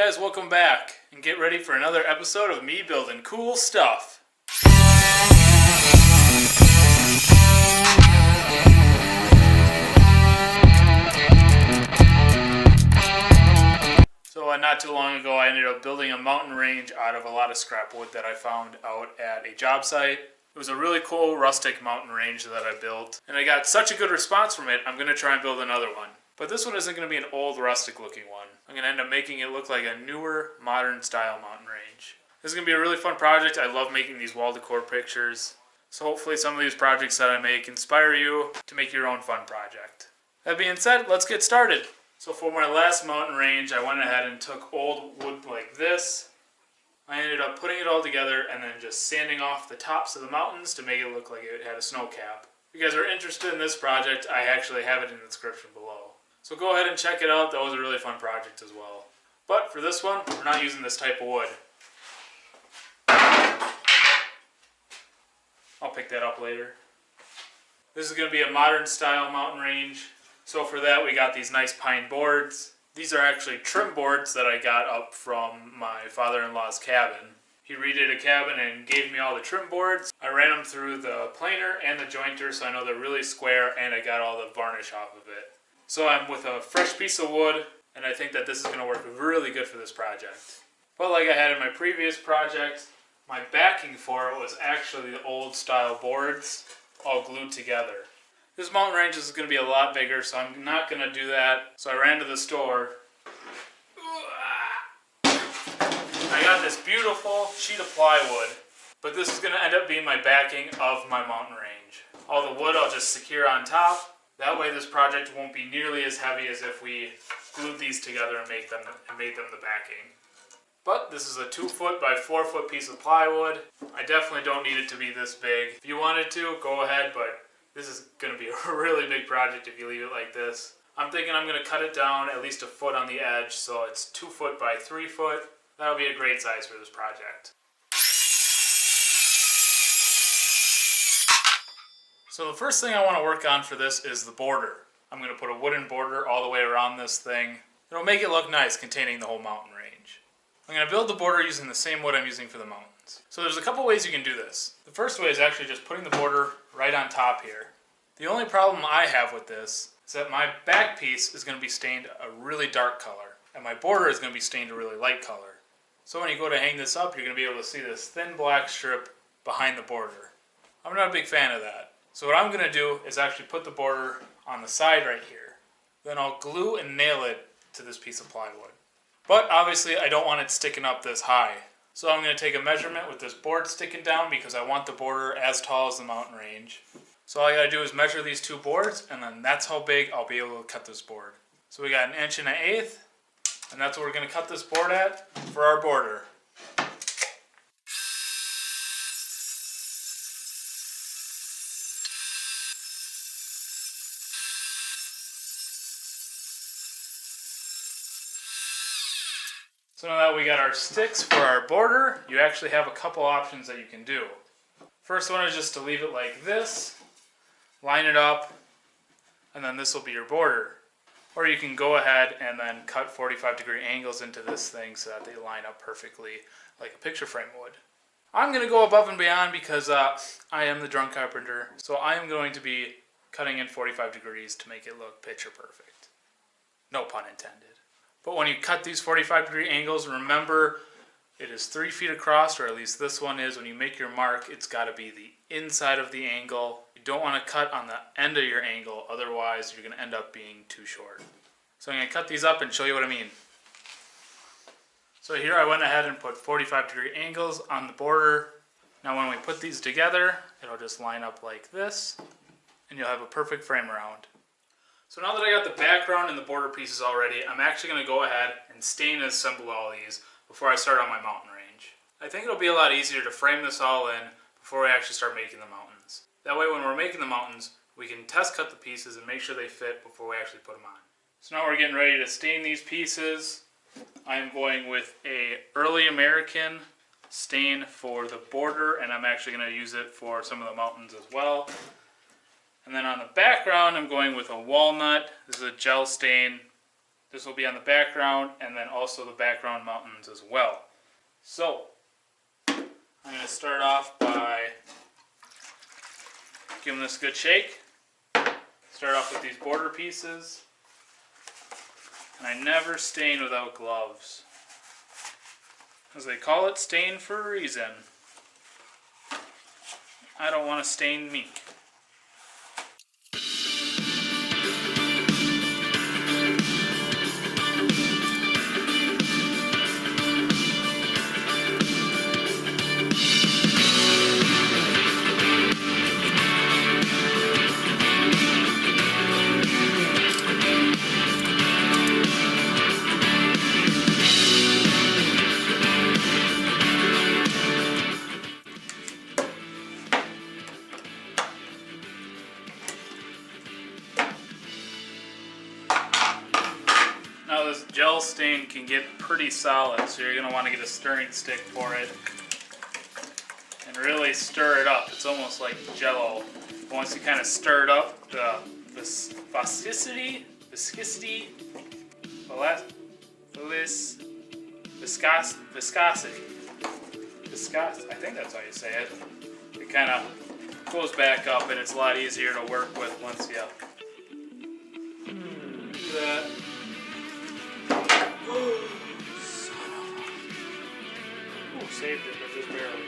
guys, welcome back, and get ready for another episode of me building cool stuff. So not too long ago I ended up building a mountain range out of a lot of scrap wood that I found out at a job site. It was a really cool rustic mountain range that I built, and I got such a good response from it, I'm going to try and build another one. But this one isn't going to be an old rustic looking one. I'm going to end up making it look like a newer modern style mountain range. This is going to be a really fun project. I love making these wall decor pictures. So hopefully some of these projects that I make inspire you to make your own fun project. That being said, let's get started. So for my last mountain range, I went ahead and took old wood like this. I ended up putting it all together and then just sanding off the tops of the mountains to make it look like it had a snow cap. If you guys are interested in this project, I actually have it in the description below. So go ahead and check it out. That was a really fun project as well. But for this one, we're not using this type of wood. I'll pick that up later. This is going to be a modern style mountain range. So for that, we got these nice pine boards. These are actually trim boards that I got up from my father-in-law's cabin. He redid a cabin and gave me all the trim boards. I ran them through the planer and the jointer so I know they're really square, and I got all the varnish off of it. So I'm with a fresh piece of wood, and I think that this is going to work really good for this project. But like I had in my previous project, my backing for it was actually the old style boards all glued together. This mountain range is going to be a lot bigger, so I'm not going to do that. So I ran to the store. I got this beautiful sheet of plywood, but this is going to end up being my backing of my mountain range. All the wood I'll just secure on top. That way this project won't be nearly as heavy as if we glued these together and made them the backing. But this is a 2 foot by 4 foot piece of plywood. I definitely don't need it to be this big. If you wanted to, go ahead, but this is going to be a really big project if you leave it like this. I'm thinking I'm going to cut it down at least a foot on the edge, so it's 2 foot by 3 foot. That'll be a great size for this project. So the first thing I want to work on for this is the border. I'm going to put a wooden border all the way around this thing. It'll make it look nice, containing the whole mountain range. I'm going to build the border using the same wood I'm using for the mountains. So there's a couple ways you can do this. The first way is actually just putting the border right on top here. The only problem I have with this is that my back piece is going to be stained a really dark color, and my border is going to be stained a really light color. So when you go to hang this up, you're going to be able to see this thin black strip behind the border. I'm not a big fan of that. So what I'm going to do is actually put the border on the side right here. Then I'll glue and nail it to this piece of plywood. But obviously I don't want it sticking up this high. So I'm going to take a measurement with this board sticking down because I want the border as tall as the mountain range. So all I got to do is measure these two boards, and then that's how big I'll be able to cut this board. So we got 1 1/8 inches, and that's what we're going to cut this board at for our border. So now that we got our sticks for our border, you actually have a couple options that you can do. First one is just to leave it like this, line it up, and then this will be your border. Or you can go ahead and then cut 45-degree angles into this thing so that they line up perfectly like a picture frame would. I'm going to go above and beyond because I am the Drunkcarpenter, so I am going to be cutting in 45 degrees to make it look picture perfect. No pun intended. But when you cut these 45-degree angles, remember it is 3 feet across, or at least this one is. When you make your mark, it's got to be the inside of the angle. You don't want to cut on the end of your angle, otherwise you're going to end up being too short. So I'm going to cut these up and show you what I mean. So here I went ahead and put 45-degree angles on the border. Now when we put these together, it'll just line up like this, and you'll have a perfect frame around. So now that I got the background and the border pieces already, I'm actually going to go ahead and stain and assemble all these before I start on my mountain range. I think it'll be a lot easier to frame this all in before we actually start making the mountains. That way when we're making the mountains, we can test cut the pieces and make sure they fit before we actually put them on. So now we're getting ready to stain these pieces. I'm going with a early American stain for the border, and I'm actually going to use it for some of the mountains as well. And then on the background, I'm going with a walnut. This is a gel stain This will be on the background and then also the background mountains as well. So, I'm going to start off by giving this a good shake. Start off with these border pieces. And I never stain without gloves, as they call it stain for a reason. I don't want to stain me. Now this gel stain can get pretty solid, so you're going to want to get a stirring stick for it and really stir it up. It's almost like Jello. Once you kind of stir it up, the viscosity, viscosity, I think that's how you say it. It kind of goes back up, and it's a lot easier to work with once you do that. Oh, saved it, but just barely.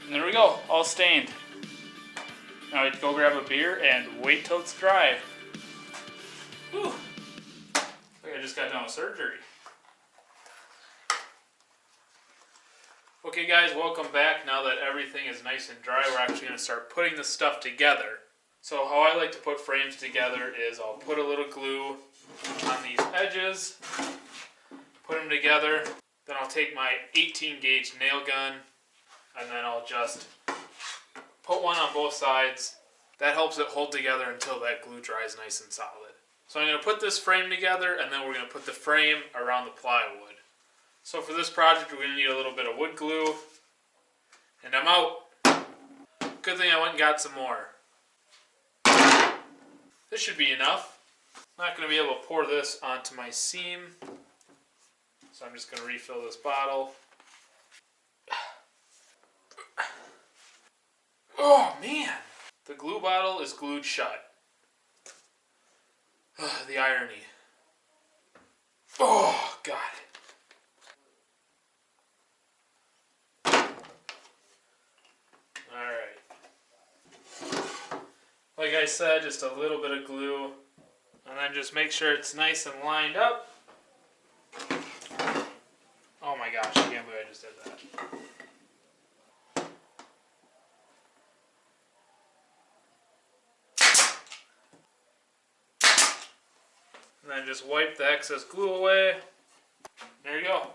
And there we go, all stained. Now we go grab a beer and wait till it's dry. Whew. Like I just got done with surgery. Okay guys, welcome back. Now that everything is nice and dry, we're actually going to start putting the stuff together. So how I like to put frames together is I'll put a little glue on these edges, put them together, then I'll take my 18 gauge nail gun and then I'll just put one on both sides. That helps it hold together until that glue dries nice and solid. So I'm going to put this frame together and then we're going to put the frame around the plywood. So for this project we're going to need a little bit of wood glue. And I'm out. Good thing I went and got some more. This should be enough. I'm not going to be able to pour this onto my seam. So I'm just going to refill this bottle. Oh man! The glue bottle is glued shut. The irony. Oh, God. Alright. Like I said, just a little bit of glue. And then just make sure it's nice and lined up. Oh my gosh, I can't believe I just did that. And then just wipe the excess glue away. There you go.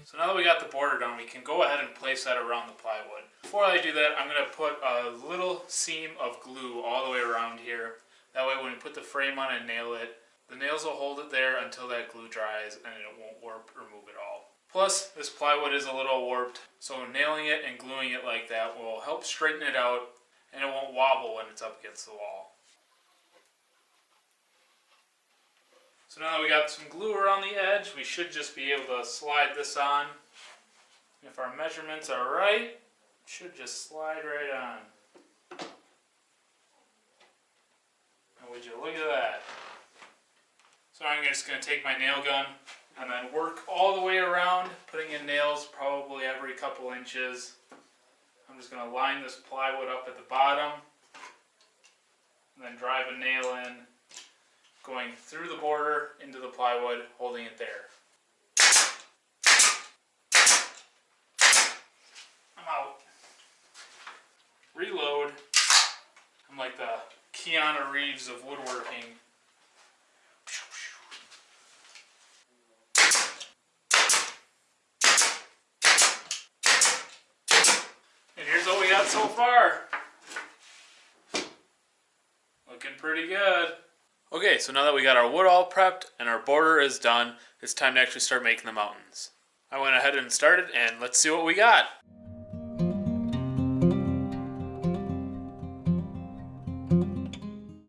So now that we got the border done, we can go ahead and place that around the plywood. Before I do that, I'm going to put a little seam of glue all the way around here. That way when we put the frame on and nail it, the nails will hold it there until that glue dries and it won't warp or move at all. Plus, this plywood is a little warped, so nailing it and gluing it like that will help straighten it out and it won't wobble when it's up against the wall. So now that we got some glue around the edge, we should just be able to slide this on. If our measurements are right, it should just slide right on. And would you look at that? So I'm just going to take my nail gun and then work all the way around, putting in nails probably every couple inches. I'm just going to line this plywood up at the bottom and then drive a nail in, going through the border into the plywood, holding it there. I'm out. Reload. I'm like the Keanu Reeves of woodworking. so far. Looking pretty good. Okay, so now that we got our wood all prepped and our border is done, it's time to actually start making the mountains. I went ahead and started, and let's see what we got.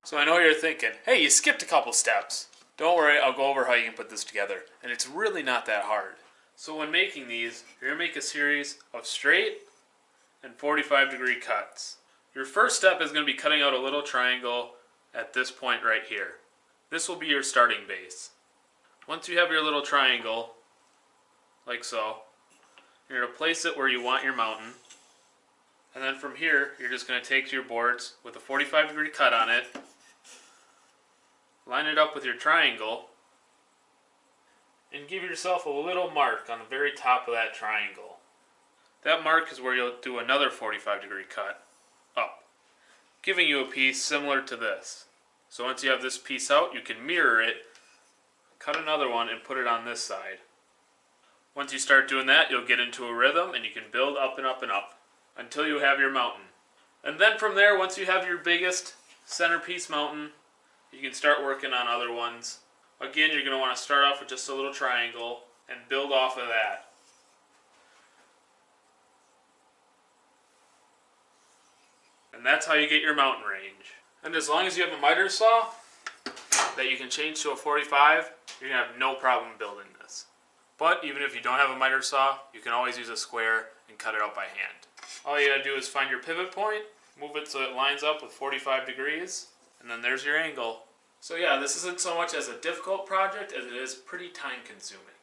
So I know you're thinking, hey, you skipped a couple steps. Don't worry, I'll go over how you can put this together, and it's really not that hard. So when making these, you're going to make a series of straight and 45-degree cuts. Your first step is going to be cutting out a little triangle at this point right here. This will be your starting base. Once you have your little triangle, like so, you're going to place it where you want your mountain. And then from here, you're just going to take your boards with a 45-degree cut on it, line it up with your triangle, and give yourself a little mark on the very top of that triangle. That mark is where you'll do another 45-degree cut up, giving you a piece similar to this. So once you have this piece out, you can mirror it, cut another one, and put it on this side. Once you start doing that, you'll get into a rhythm, and you can build up and up and up until you have your mountain. And then from there, once you have your biggest centerpiece mountain, you can start working on other ones. Again, you're going to want to start off with just a little triangle and build off of that. And that's how you get your mountain range. And as long as you have a miter saw that you can change to a 45, you're going to have no problem building this. But even if you don't have a miter saw, you can always use a square and cut it out by hand. All you got to do is find your pivot point, move it so it lines up with 45 degrees, and then there's your angle. So yeah, this isn't so much as a difficult project as it is pretty time consuming.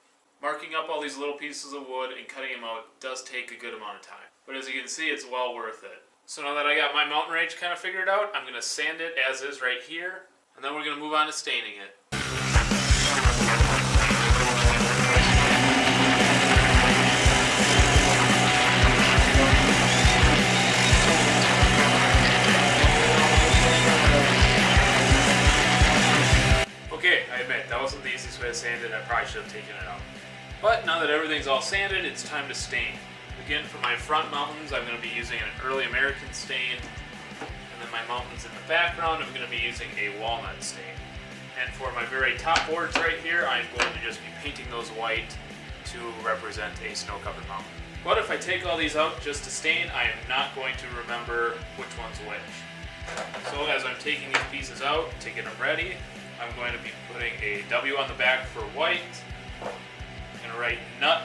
Marking up all these little pieces of wood and cutting them out does take a good amount of time. But as you can see, it's well worth it. So now that I got my mountain range kind of figured out, I'm going to sand it as is right here, and then we're going to move on to staining it. Okay, I admit, that wasn't the easiest way to sand it. I probably should have taken it out. But now that everything's all sanded, it's time to stain. Again, for my front mountains, I'm going to be using an early American stain. And then my mountains in the background, I'm going to be using a walnut stain. And for my very top boards right here, I'm going to just be painting those white to represent a snow-covered mountain. But if I take all these out just to stain, I am not going to remember which one's which. So as I'm taking these pieces out, taking them ready, I'm going to be putting a W on the back for white, I'm going to write nut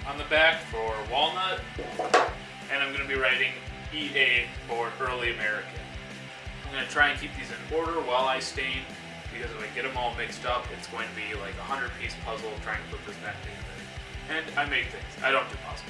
on the back for walnut, and I'm going to be writing EA for early American. I'm going to try and keep these in order while I stain, because if I get them all mixed up, it's going to be like a 100-piece puzzle trying to put this back together. And I make things, I don't do puzzles.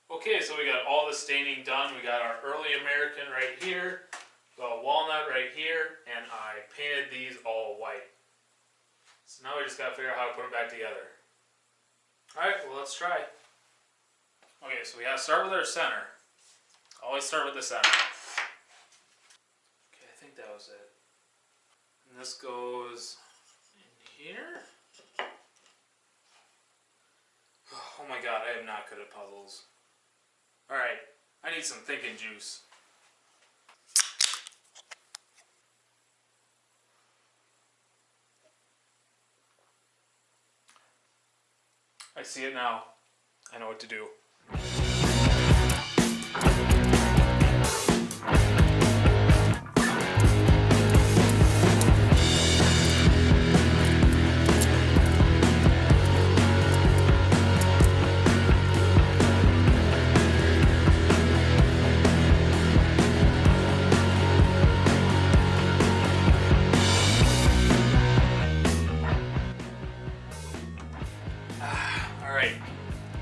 Okay, so we got all the staining done. We got our early American right here, the walnut right here, and I painted these all white. So now we just got to figure out how to put them back together. Alright, well let's try. Okay, so we got to start with our center. Always start with the center. Okay, I think that was it. And this goes in here. Oh my god, I am not good at puzzles. Alright, I need some thinking juice. I see it now. I know what to do.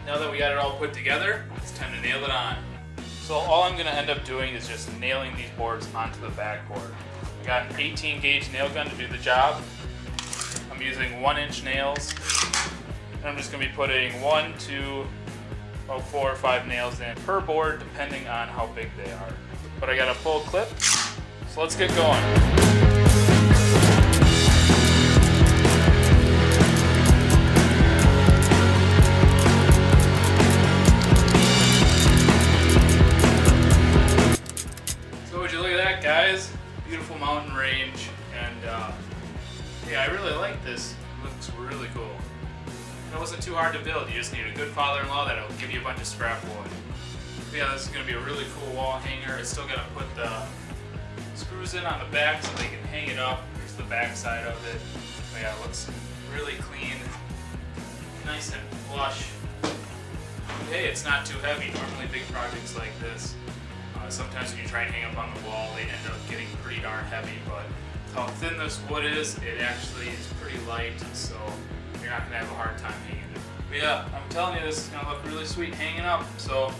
Now that we got it all put together, it's time to nail it on. So all I'm going to end up doing is just nailing these boards onto the backboard. I got an 18 gauge nail gun to do the job. I'm using 1-inch nails. And I'm just going to be putting 1, 2, about 4 or 5 nails in per board depending on how big they are. but I got a full clip, so let's get going. Guys, beautiful mountain range, and yeah, I really like this. It looks really cool. It wasn't too hard to build. You just need a good father-in-law that'll give you a bunch of scrap wood. But yeah, this is going to be a really cool wall hanger. It's still going to put the screws in on the back so they can hang it up. Here's the back side of it. But yeah, it looks really clean, nice and flush. Hey, it's not too heavy. Normally big projects like this, sometimes when you try and hang up on the wall, they end up getting pretty darn heavy, but how thin this wood is, it actually is pretty light, so you're not going to have a hard time hanging it. But yeah, I'm telling you, this is going to look really sweet hanging up, so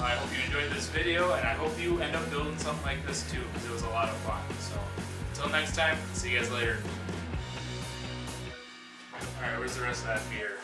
I hope you enjoyed this video, and I hope you end up building something like this too, because it was a lot of fun. So until next time, see you guys later. Alright, where's the rest of that beer?